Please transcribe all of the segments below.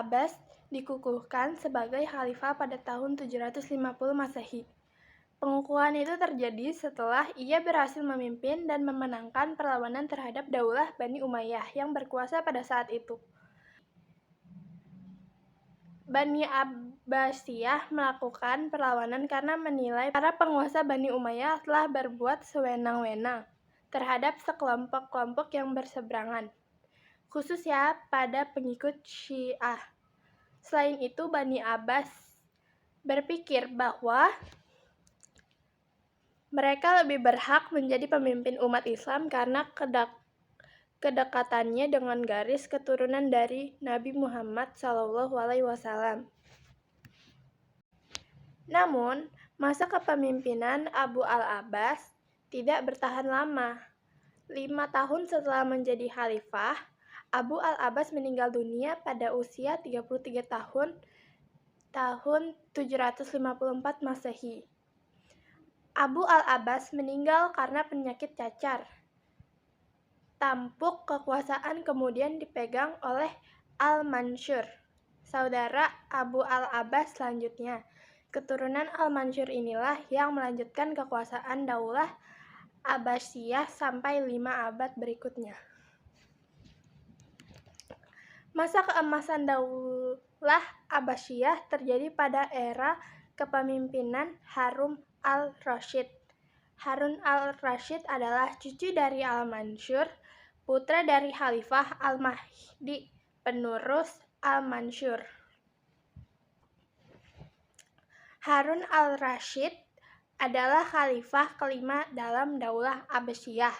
al-Abbas dikukuhkan sebagai khalifah pada tahun 750 Masehi. Pengukuhan itu terjadi setelah ia berhasil memimpin dan memenangkan perlawanan terhadap Daulah Bani Umayyah yang berkuasa pada saat itu. Bani Abbasiyah melakukan perlawanan karena menilai para penguasa Bani Umayyah telah berbuat sewenang-wenang terhadap sekelompok-kelompok yang berseberangan, khususnya pada pengikut Syiah. Selain itu, Bani Abbas berpikir bahwa mereka lebih berhak menjadi pemimpin umat Islam karena kedekatannya dengan garis keturunan dari Nabi Muhammad SAW. Namun, masa kepemimpinan Abu al-Abbas tidak bertahan lama. 5 tahun setelah menjadi khalifah, Abu al-Abbas meninggal dunia pada usia 33 tahun 754 Masehi. Abu al-Abbas meninggal karena penyakit cacar. Tampuk kekuasaan kemudian dipegang oleh Al-Mansur, saudara Abu al-Abbas selanjutnya. Keturunan Al-Mansur inilah yang melanjutkan kekuasaan Daulah Abbasiyah sampai 5 abad berikutnya. Masa keemasan Daulah Abbasiyah terjadi pada era kepemimpinan Harun al-Rasyid. Harun al-Rasyid adalah cucu dari Al-Mansur, putra dari Khalifah Al-Mahdi, penerus Al-Mansur. Harun al-Rasyid adalah khalifah kelima dalam Daulah Abbasiyah.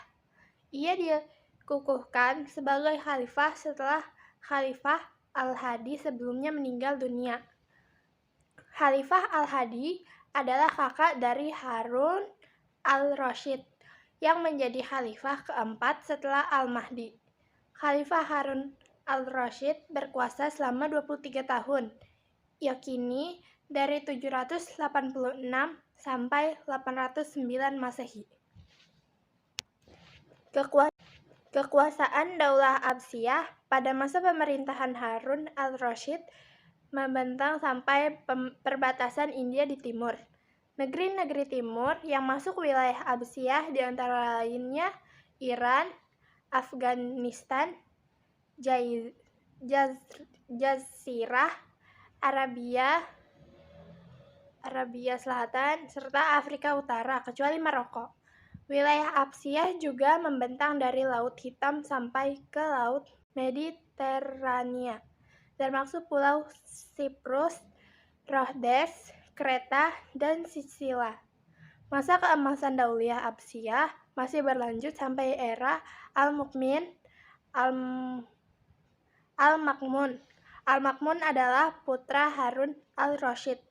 Ia dikukuhkan sebagai khalifah setelah Khalifah Al-Hadi sebelumnya meninggal dunia. Khalifah Al-Hadi adalah kakak dari Harun al-Rasyid yang menjadi khalifah keempat setelah Al-Mahdi. Khalifah Harun al-Rasyid berkuasa selama 23 tahun, yakni dari 786 sampai 809 Masehi. Kekuasaan Daulah Abbasiyah pada masa pemerintahan Harun al-Rasyid membentang sampai perbatasan India di timur. Negeri-negeri timur yang masuk wilayah Abbasiyah di antara lainnya Iran, Afghanistan, Jazirah Arabia Selatan, serta Afrika Utara, kecuali Maroko. Wilayah Abbasiyah juga membentang dari Laut Hitam sampai ke Laut Mediterania, termasuk Pulau Siprus, Rhodes, Kreta, dan Sisilia. Masa keemasan Daulah Abbasiyah masih berlanjut sampai era Al-Ma'mun. Al-Ma'mun adalah putra Harun al-Rasyid.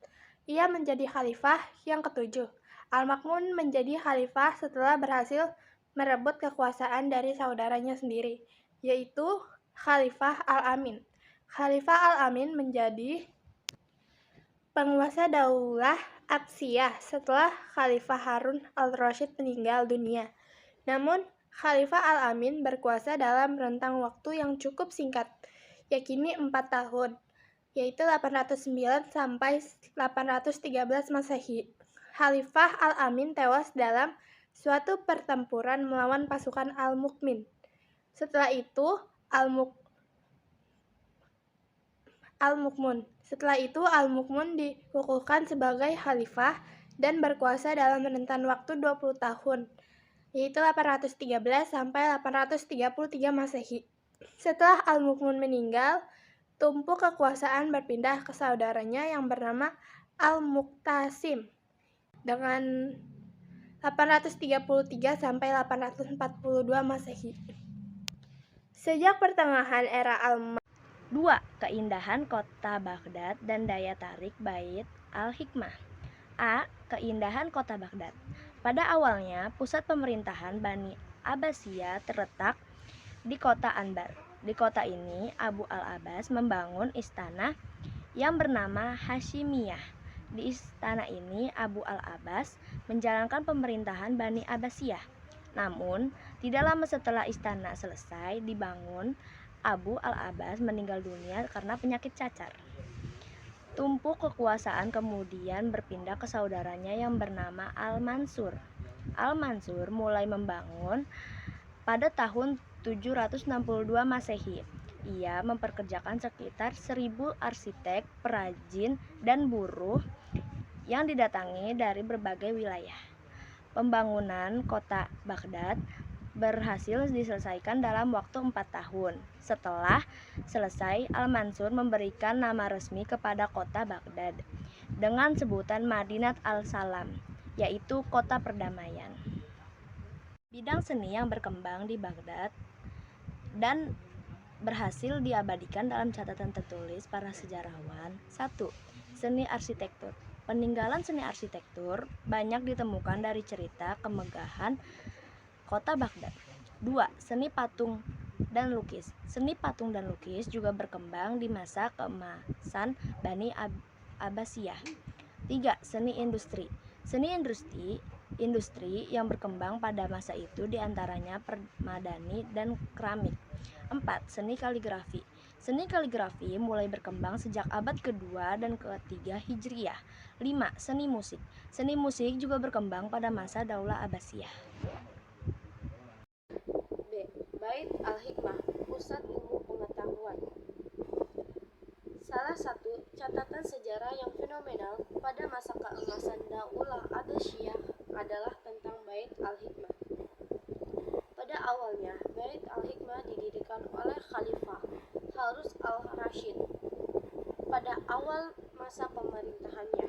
Ia menjadi khalifah yang ketujuh. Al-Ma'mun menjadi khalifah setelah berhasil merebut kekuasaan dari saudaranya sendiri, yaitu Khalifah Al-Amin. Khalifah Al-Amin menjadi penguasa Daulah Abbasiyah setelah Khalifah Harun al-Rasyid meninggal dunia. Namun, Khalifah Al-Amin berkuasa dalam rentang waktu yang cukup singkat, yakni 4 tahun, yaitu 809 sampai 813 Masehi. Khalifah Al-Amin tewas dalam suatu pertempuran melawan pasukan Al-Mukmin. Setelah itu, Al-Mukmun dikukuhkan sebagai khalifah dan berkuasa dalam rentan waktu 20 tahun, yaitu 813 sampai 833 Masehi. Setelah Al-Mukmun meninggal, tumpuk kekuasaan berpindah ke saudaranya yang bernama Al-Muqtasim dengan 833 sampai 842 Masehi. Sejak pertengahan era Al-Mahdi. 2. Keindahan kota Baghdad dan daya tarik Bait al-Hikmah. A. Keindahan kota Baghdad. Pada awalnya, pusat pemerintahan Bani Abbasiyah terletak di kota Anbar. Di kota ini, Abu al-Abbas membangun istana yang bernama Hashimiyah. Di istana ini, Abu al-Abbas menjalankan pemerintahan Bani Abbasiyah. Namun, tidak lama setelah istana selesai dibangun, Abu al-Abbas meninggal dunia karena penyakit cacar. Tumpuk kekuasaan kemudian berpindah ke saudaranya yang bernama Al-Mansur. Al-Mansur mulai membangun pada tahun 762 Masehi. Ia memperkerjakan sekitar 1.000 arsitek, perajin, dan buruh yang didatangi dari berbagai wilayah. Pembangunan kota Baghdad berhasil diselesaikan dalam waktu 4 tahun. Setelah selesai, Al-Mansur memberikan nama resmi kepada kota Baghdad dengan sebutan Madinat al-Salam, yaitu kota perdamaian. Bidang seni yang berkembang di Baghdad dan berhasil diabadikan dalam catatan tertulis para sejarawan. 1. Seni arsitektur. Peninggalan seni arsitektur banyak ditemukan dari cerita kemegahan kota Baghdad. 2. Seni patung dan lukis. Seni patung dan lukis juga berkembang di masa keemasan Bani Abbasiyah. 3. Seni industri. Seni industri yang berkembang pada masa itu diantaranya permadani dan keramik. 4. Seni kaligrafi. Seni kaligrafi mulai berkembang sejak abad kedua dan ketiga Hijriyah. 5. Seni musik. Seni musik juga berkembang pada masa Daulah Abbasiyah. B. Bait al-Hikmah, pusat ilmu pengetahuan. Salah satu catatan sejarah yang fenomenal pada masa keemasan Daulah Abbasiyah adalah tentang Bait al-Hikmah. Pada awalnya, Bait al-Hikmah didirikan oleh Khalifah Harun al-Rasyid pada awal masa pemerintahannya.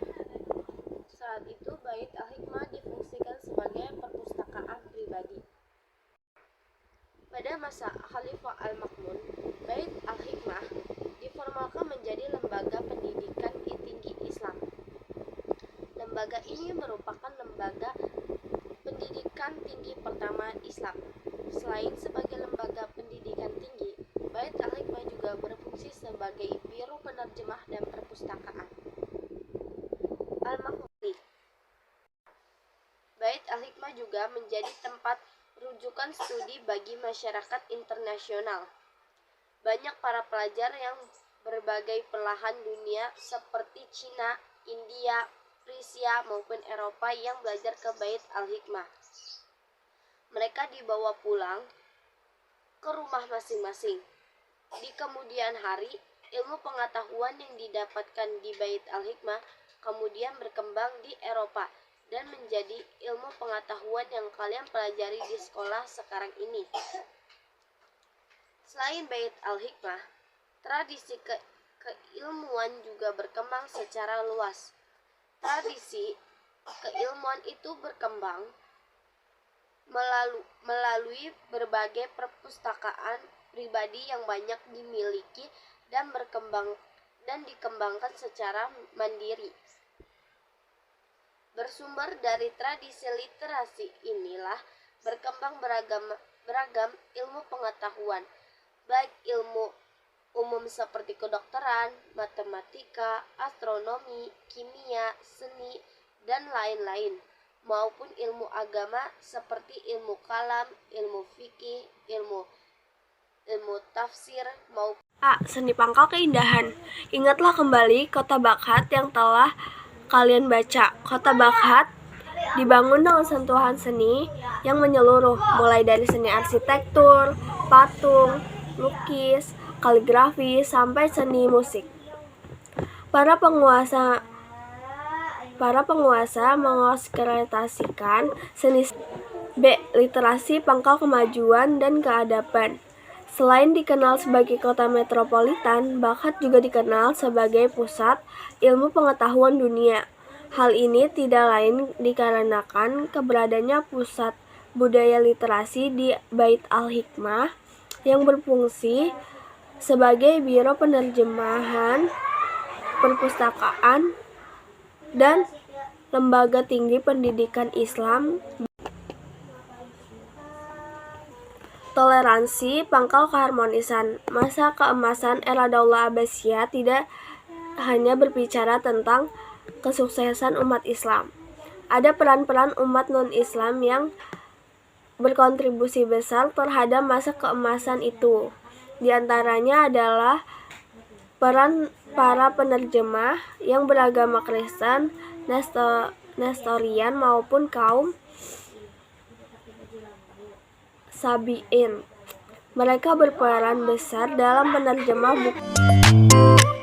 Saat itu, Bait al-Hikmah difungsikan sebagai perpustakaan pribadi. Pada masa Khalifah Al-Ma'mun, Bait al-Hikmah diformalkan menjadi lembaga pendidikan tinggi Islam. Lembaga ini merupakan lembaga pendidikan tinggi pertama Islam. Selain sebagai lembaga pendidikan tinggi, Bait al-Hikmah juga berfungsi sebagai biro penerjemah dan perpustakaan. Al-Maghni. Bait al-Hikmah juga menjadi tempat rujukan studi bagi masyarakat internasional. Banyak para pelajar yang berbagai belahan dunia seperti Cina, India, Persia maupun Eropa yang belajar ke Bait al-Hikmah. Mereka dibawa pulang ke rumah masing-masing. Di kemudian hari, ilmu pengetahuan yang didapatkan di Bait al-Hikmah kemudian berkembang di Eropa dan menjadi ilmu pengetahuan yang kalian pelajari di sekolah sekarang ini. Selain Bait al-Hikmah, tradisi keilmuan juga berkembang secara luas. Tradisi keilmuan itu berkembang melalui berbagai perpustakaan pribadi yang banyak dimiliki dan dikembangkan secara mandiri. Bersumber dari tradisi literasi inilah berkembang beragam ilmu pengetahuan, baik ilmu umum seperti kedokteran, matematika, astronomi, kimia, seni, dan lain-lain, maupun ilmu agama seperti ilmu kalam, ilmu fikih, ilmu tafsir, maupun A. Seni pangkal keindahan. Ingatlah kembali kota Baghdad yang telah kalian baca. Kota Baghdad dibangun dengan sentuhan seni yang menyeluruh, mulai dari seni arsitektur, patung, lukis, kaligrafi, sampai seni musik. Para penguasa mengoskretasikan seni. B. Literasi pangkal kemajuan dan keadaban. Selain dikenal sebagai kota metropolitan, Baghdad juga dikenal sebagai pusat ilmu pengetahuan dunia. Hal ini tidak lain dikarenakan keberadaannya pusat budaya literasi di Bait al-Hikmah yang berfungsi sebagai biro penerjemahan, perpustakaan, dan lembaga tinggi pendidikan Islam. Toleransi pangkal keharmonisan. Masa keemasan era Daulah Abbasiyah tidak hanya berbicara tentang kesuksesan umat Islam. Ada peran-peran umat non-Islam yang berkontribusi besar terhadap masa keemasan itu. Di antaranya adalah peran para penerjemah yang beragama Kristen, Nestorian maupun kaum Sabi'in. Mereka berperan besar dalam menerjemah buku